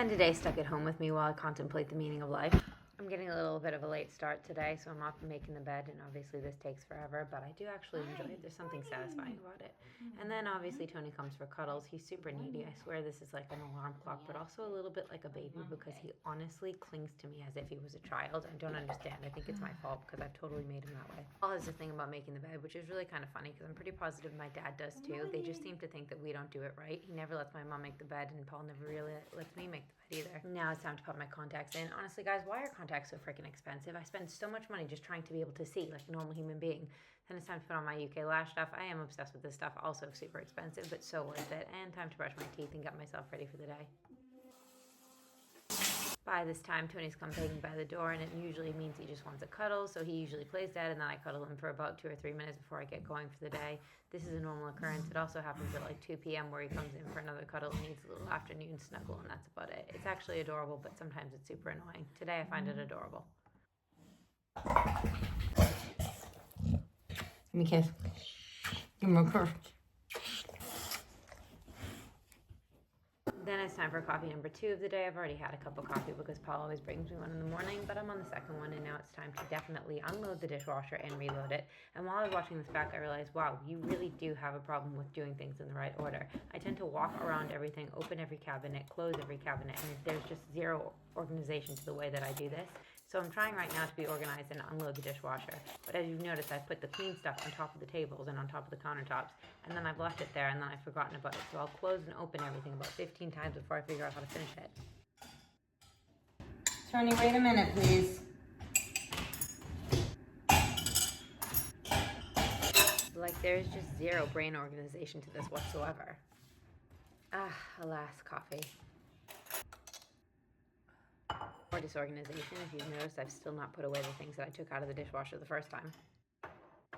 Spend a day stuck at home with me while I contemplate the meaning of life. I'm getting a little bit of a late start today, so I'm off making the bed, and obviously this takes forever, but I do actually enjoy it. There's something satisfying about it. And then obviously Tony comes for cuddles. He's super needy. I swear this is like an alarm clock, but also a little bit like a baby because he honestly clings to me as if he was a child. I don't understand. I think it's my fault because I've totally made him that way. Paul has this thing about making the bed, which is really kind of funny because I'm pretty positive my dad does too. They just seem to think that we don't do it right. He never lets my mom make the bed, and Paul never really lets me make the bed either. Now it's time to put my contacts in. Honestly, guys, why are contacts so freaking expensive? I spend so much money just trying to be able to see like a normal human being. Then it's time to put on my UK lash stuff. I am obsessed with this stuff. Also super expensive, but so worth it. And time to brush my teeth and get myself ready for the day. By this time, Tony's come begging by the door, and it usually means he just wants a cuddle, so he usually plays dead, and then I cuddle him for about 2 or 3 minutes before I get going for the day. This is a normal occurrence. It also happens at like 2 p.m. where he comes in for another cuddle and needs a little afternoon snuggle, and that's about it. It's actually adorable, but sometimes it's super annoying. Today I find it adorable. Give me a kiss. Give me a kiss. Then it's time for coffee number 2 of the day. I've already had a cup of coffee because Paul always brings me one in the morning, but I'm on the second one, and now it's time to definitely unload the dishwasher and reload it. And while I was watching this back, I realized, wow, you really do have a problem with doing things in the right order. I tend to walk around everything, open every cabinet, close every cabinet, and there's just zero organization to the way that I do this. So I'm trying right now to be organized and unload the dishwasher. But as you've noticed, I've put the clean stuff on top of the tables and on top of the countertops, and then I've left it there, and then I've forgotten about it. So I'll close and open everything about 15 times before I figure out how to finish it. Tony, wait a minute, please. Like, there's just zero brain organization to this whatsoever. Alas, coffee. Or disorganization. If you've noticed, I've still not put away the things that I took out of the dishwasher the first time.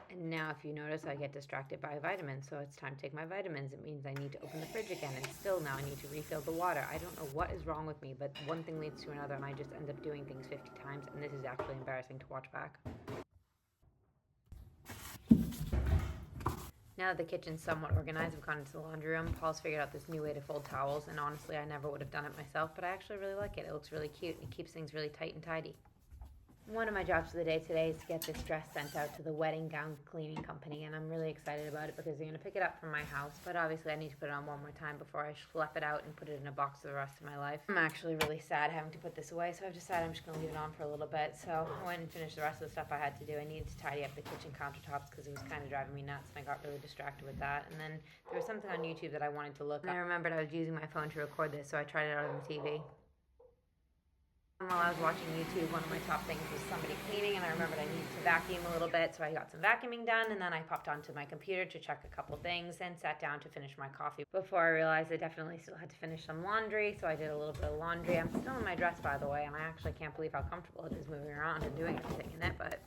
And now, if you notice, I get distracted by vitamins, so it's time to take my vitamins. It means I need to open the fridge again, and still now I need to refill the water. I don't know what is wrong with me, but one thing leads to another, and I just end up doing things 50 times, and this is actually embarrassing to watch back. Now that the kitchen's somewhat organized, I've gone into the laundry room. Paul's figured out this new way to fold towels, and honestly, I never would have done it myself, but I actually really like it. It looks really cute, and it keeps things really tight and tidy. One of my jobs for the day today is to get this dress sent out to the wedding gown cleaning company, and I'm really excited about it because they're going to pick it up from my house, but obviously I need to put it on one more time before I schlep it out and put it in a box for the rest of my life. I'm actually really sad having to put this away, so I've decided I'm just going to leave it on for a little bit. So I went and finished the rest of the stuff I had to do. I needed to tidy up the kitchen countertops because it was kind of driving me nuts, and I got really distracted with that. And then there was something on YouTube that I wanted to look up, and I remembered I was using my phone to record this, so I tried it out on the TV. While I was watching YouTube, one of my top things was somebody cleaning, and I remembered I needed to vacuum a little bit, so I got some vacuuming done, and then I popped onto my computer to check a couple things and sat down to finish my coffee before I realized I definitely still had to finish some laundry, so I did a little bit of laundry. I'm still in my dress, by the way, and I actually can't believe how comfortable it is moving around and doing everything in it, but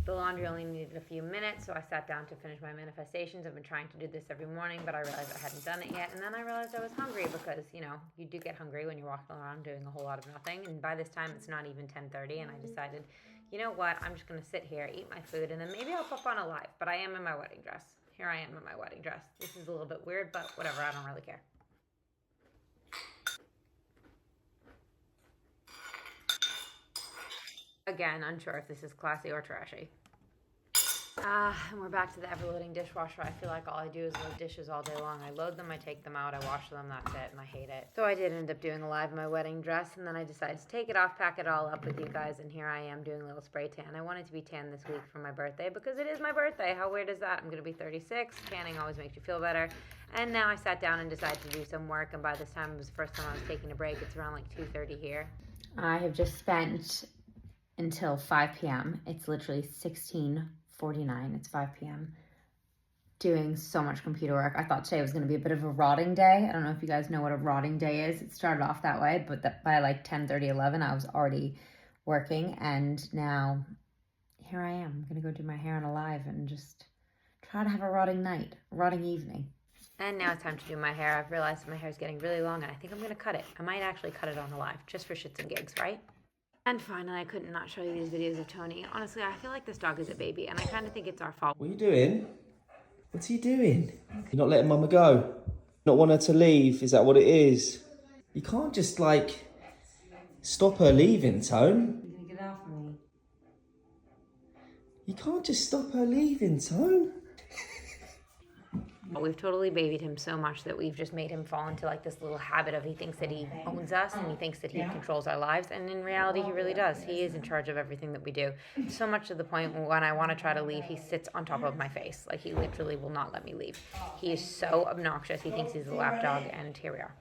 the laundry only needed a few minutes, so I sat down to finish my manifestations. I've been trying to do this every morning, but I realized I hadn't done it yet. And then I realized I was hungry because, you know, you do get hungry when you're walking around doing a whole lot of nothing. And by this time, it's not even 10:30, and I decided, you know what, I'm just going to sit here, eat my food, and then maybe I'll pop on a live. But I am in my wedding dress. Here I am in my wedding dress. This is a little bit weird, but whatever, I don't really care. Again, unsure if this is classy or trashy. And we're back to the ever-loading dishwasher. I feel like all I do is load dishes all day long. I load them, I take them out, I wash them, that's it, and I hate it. So I did end up doing a live in my wedding dress, and then I decided to take it off, pack it all up with you guys, and here I am doing a little spray tan. I wanted to be tan this week for my birthday because it is my birthday. How weird is that? I'm going to be 36. Tanning always makes you feel better. And now I sat down and decided to do some work, and by this time, it was the first time I was taking a break. It's around like 2:30 here. I have just spent until 5 p.m. It's literally 16:49. It's 5 p.m. doing so much computer work. I thought today was going to be a bit of a rotting day. I don't know if you guys know what a rotting day is. It started off that way, but by like 10:30, 11, I was already working, and now here I am. I'm going to go do my hair on a live and just try to have a rotting night, a rotting evening. And now it's time to do my hair. I've realized my hair is getting really long, and I think I'm going to cut it. I might actually cut it on a live, just for shits and gigs, right? And finally, I couldn't not show you these videos of Tony. Honestly, I feel like this dog is a baby, and I kind of think it's our fault. What are you doing? What's he doing? You're not letting Mama go? Not want her to leave? Is that what it is? You can't just, like, stop her leaving, Tone. You're gonna get off me. You can't just stop her leaving, Tone. We've totally babied him so much that we've just made him fall into like this little habit of he thinks that he owns us and he thinks that he controls our lives, and in reality he really does. He is in charge of everything that we do, so much to the point when I want to try to leave, he sits on top of my face. Like, he literally will not let me leave. He is so obnoxious. He thinks he's a lap dog, and here we are.